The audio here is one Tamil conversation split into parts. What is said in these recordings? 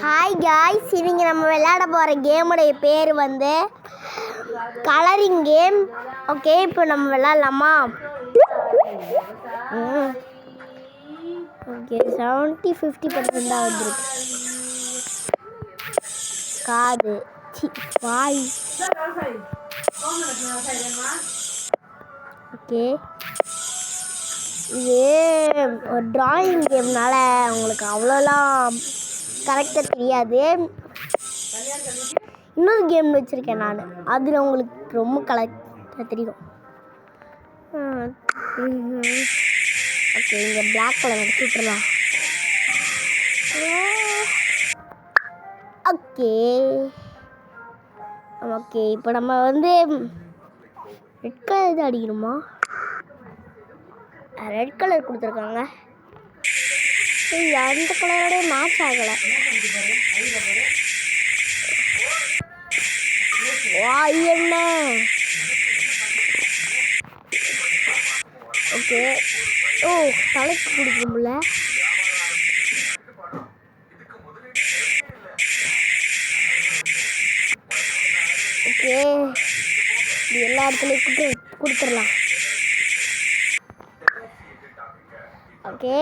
ஹாய் காய்ஸ், இன்னைக்கு நம்ம விளையாட போகிற கேமுடைய பேர் வந்து கலரிங் கேம். ஓகே, இப்போ நம்ம விளையாடலாமா? ஓகே, 50% தான் வந்துருக்கு. காது வாய். ஓகே, இது ஒரு ட்ராயிங் கேம்னால உங்களுக்கு அவ்வளோலாம் கரெக்டாக தெரியாது. இன்னொரு கேம் வச்சுருக்கேன் நான், அதில் உங்களுக்கு ரொம்ப கரெக்டாக தெரியும். ஓகே, இங்கே பிளாக் கலர் எடுத்து விட்டுறலாம். ஓகே ஓகே, இப்போ நம்ம வந்து ரெட் கலர் தான் அடிக்கணுமா? ரெட் கலர் கொடுத்துருக்காங்க, அந்த கலரோட மேட்ச் ஆகலை. வாய் என்ன? ஓகே, ஓ தலைக்கு கொடுக்கணும்ல. ஓகே, இது எல்லா இடத்துலையும் கொடுத்துடலாம். ஓகே,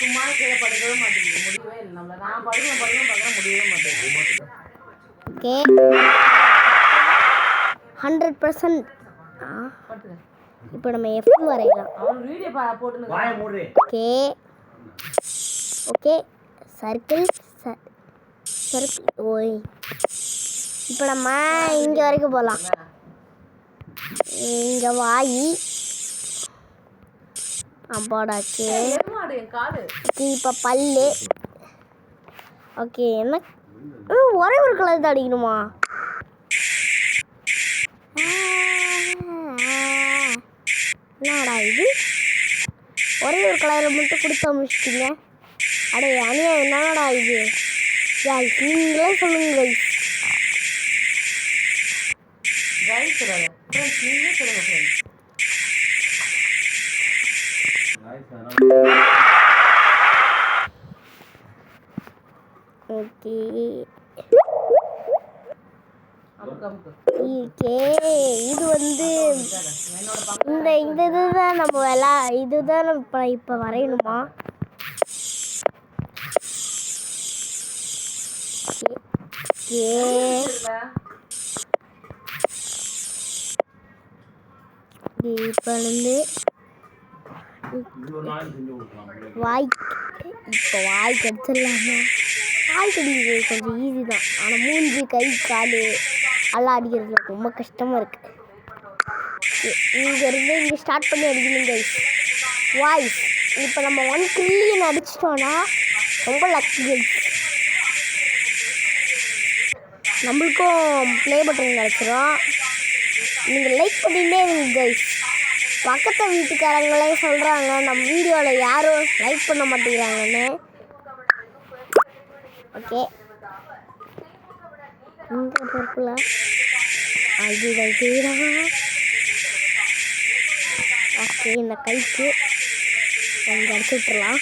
சும்மா கீழே படுக்கவே மாட்டேங்குது, முடியவே இல்லை. நான் படுக்க முடியவே மாட்டேங்குது. ஓகே, 100%. இப்போ நம்ம எஃப் வரையலாம். Okay okay, circle circle. ஓய், இப்போ நம்ம இங்கே வரைக்கும் போகலாம். இங்கே வாய் போடாச்சு. இப்போ பல்லு. ஓகே, என்ன ஒரே ஒரு கலர் தான் அடிக்கணுமா? என்னடா இது, ஒரே ஒரு கலரை மட்டும் கொடுத்து முடிச்சிட்டிங்க. அடே அனியா, என்னடா இது? நீங்களே சொல்லுங்க ஓகே ஓகே, இது வந்து இந்த இதுதான் நம்ம இதுதான் நம்ம இப்போ வரையணுமா? இப்போ வந்து வாய், இப்போ வாய் கடிச்சிடலாமா? வாய் கடிக்கிறது கொஞ்சம் ஈஸி தான், ஆனால் மூஞ்சி கை கால் எல்லாம் அடிக்கிறதுல ரொம்ப கஷ்டமாக இருக்குது. இங்கேருந்து இங்கே ஸ்டார்ட் பண்ணி அடிக்கணும் கைஸ். வாய்ஸ் இப்போ நம்ம 1 trillion அடிச்சிட்டோன்னா ரொம்ப லக்கி கைஸ். நம்மளுக்கும் ப்ளே பட்டன் கிடச்சிரும். நீங்கள் லைக் பண்ணிகிட்டே இருங்க கைஸ். பக்கத்து வீட்டுக்காரங்களே சொல்கிறாங்க நம்ம வீடியோவில் யாரும் லைக் பண்ண மாட்டேங்கிறாங்கன்னு. ஓகே, இந்த பொருளா அதுதான் செய்யலாம். ஓகே, இந்த கைக்கு கொஞ்சம் அடிச்சு விட்டுடலாம்.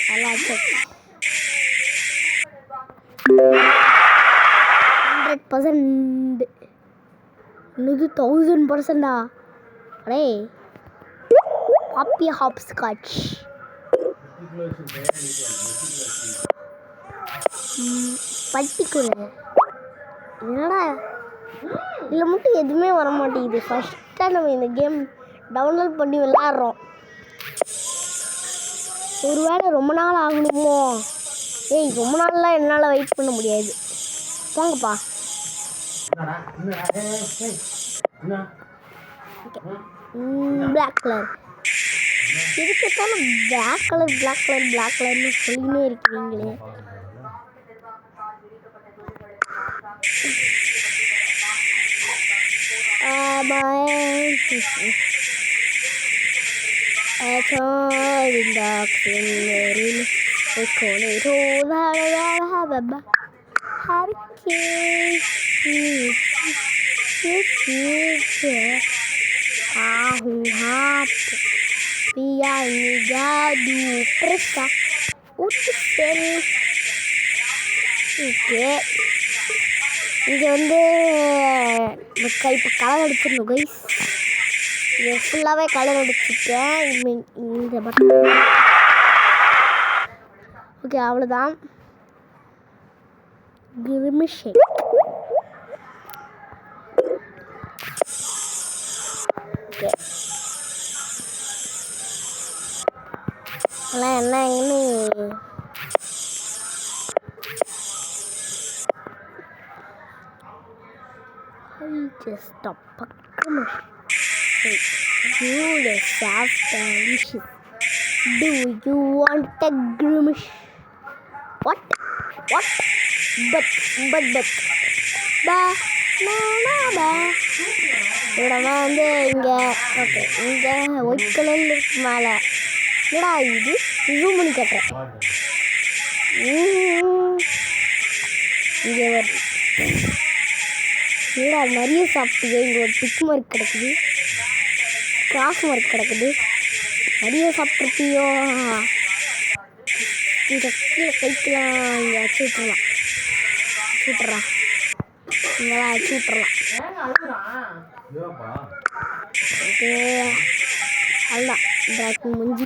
நல்லா அடிச்சு 100%. இன்னும் 1000%. அடே பாப்பி ஹாப்ஸ்காட்ச். பட்டிக்குள்ள என்னடா இதில் மட்டும் எதுவுமே வர மாட்டேங்குது. ஃபஸ்ட்டாக நம்ம இந்த கேம் டவுன்லோட் பண்ணி விளாட்றோம். ஒரு வேளை ரொம்ப நாள் ஆகணுமோ? ரொம்ப நாள்லாம் என்னால் வெயிட் பண்ண முடியாது. வாங்கப்பா. பிளாக் கலர் இதுக்குத்தாலும் பிளாக் கலர்னு சொல்லினே இருக்கிறீங்களே. இங்கே வந்து இப்போ கலர் அடிச்சிடணும் கைஸ். இது ஃபுல்லாகவே கலர் அடிச்சுட்டேன். இந்த பட்டன் ஓகே, அவ்வளோதான். கிரிமிஷேக் ஓகே, எல்லாம் என்னன்னு just a packum. You the soft delicious. Do you want a grimace? What? But ba na ba. இதெல்லாம் வந்து இங்கே ஓகே, இங்கே ஒயிட் கலரில் இருக்கு மேலே. என்னடா இது, ஜூம் பண்ணி கட்டுறேன். இங்கே வருது. இல்லை, நிறைய சாப்பிட்டுது. இங்கே ஒரு டிக் மார்க் கிடக்குது, கிராஸ் மார்க் கிடக்குது. நிறைய சாப்பிட்ருப்பியோ. இங்கே கீழே கைக்கலாம் இங்கே வச்சு விட்டுறலாம். இங்கெல்லாம் வச்சு விட்டுறலாம். ஓகே, அதுதான் ட்ராக் முடிஞ்சு.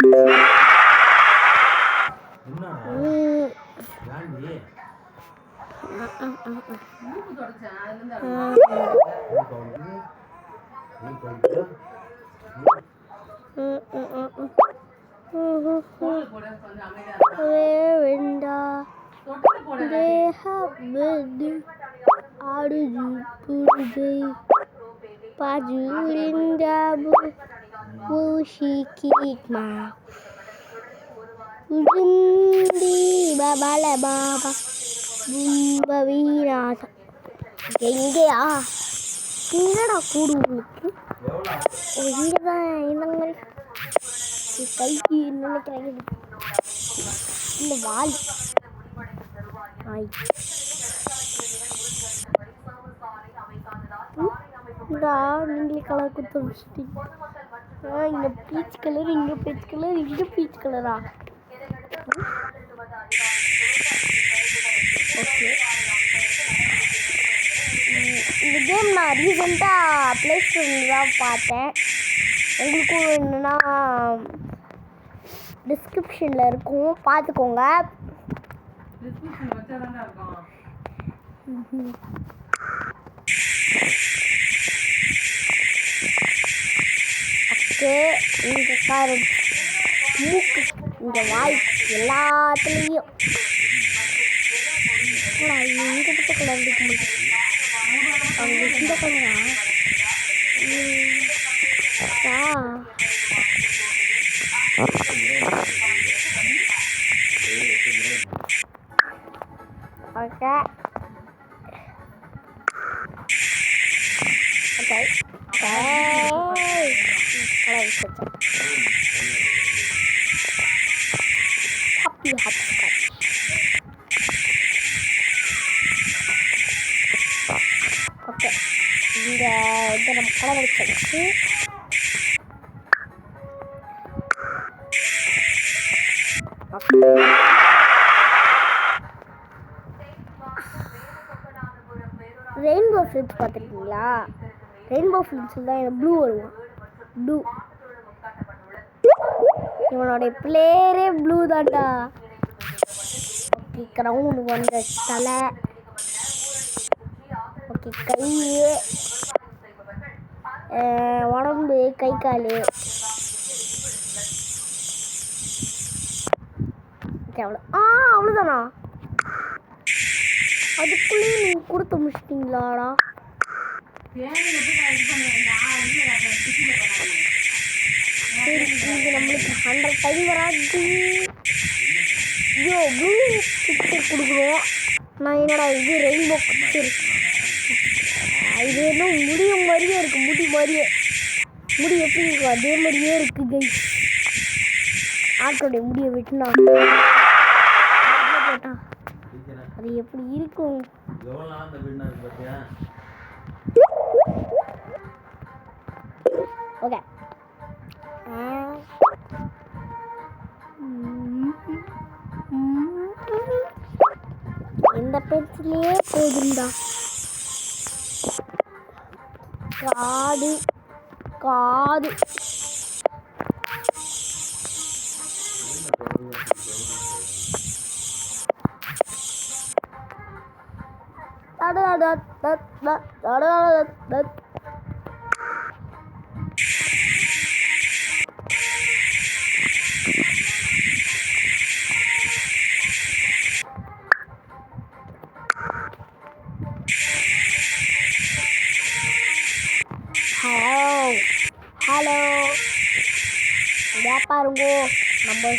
எங்கேயா என்னடா கூடு உங்களுக்கு? இங்கே தான் என்னங்கள் கைக்கு நினைக்கிறாங்க. இந்த வால் நீங்களே கலர் கொடுத்து வச்சுட்டீங்க. இங்கே பீச் கலர், இங்கே பீச் கலர், இங்கே பீச் கலரா? ஓகே, இந்த கேம் நான் ரீசெண்டாக ப்ளே ஸ்டோரில் தான் பார்த்தேன். உங்களுக்கும் என்னென்னா டிஸ்கிரிப்ஷனில் இருக்கும், பார்த்துக்கோங்க. ஓகே, இந்த கார் மூக்கு, இந்த வாய் எல்லாத்துலேயும் இங்கே பட்ட கலர் இருக்க முடியும். அவங்க இந்த கலரா? Okay okay happy hopscotch. Okay, இதை நம்ம கலர் அடிச்சு ரெயின்போ ஃப்ளிட்ஸ் பார்த்துருக்கீங்களா? ரெயின்போ ஃப்ளிட்ஸில் தான் ப்ளூ வருவான். ப்ளூ, இவனுடைய பிளேயரே ப்ளூ தான்டா. ஓகே, கிரவுண்ட் வந்த தலை. ஓகே, கை, உடம்பு, கை கால். ஓகே, அவ்வளோதானா? அதுக்குள்ளேயே நீங்கள் கொடுத்து முடிச்சிட்டிங்களாடா? சரி, இது நம்மளுக்கு 100 டைம் வராது. ஐயோ, ப்ளூ பிக்சர் கொடுக்குறோம். நான் என்னடா இது ரெயின்போ பிக்சர். இது இன்னும் முடிய மாதிரியே இருக்குது. முடி எப்படி இருக்கும் அதே மாதிரியே இருக்குது கைஸ். ஆட்டோடைய முடியை வெட்டினா அது எப்படி இருக்கும்? எவ்வளோ நாள் அந்த வீடு இருக்கு பார்த்தியா? ஓகே. இந்த பென்சிலே போதும்டா. காடு காது ஹலோ ஹலோ, இதை பாருங்கோ நம்ம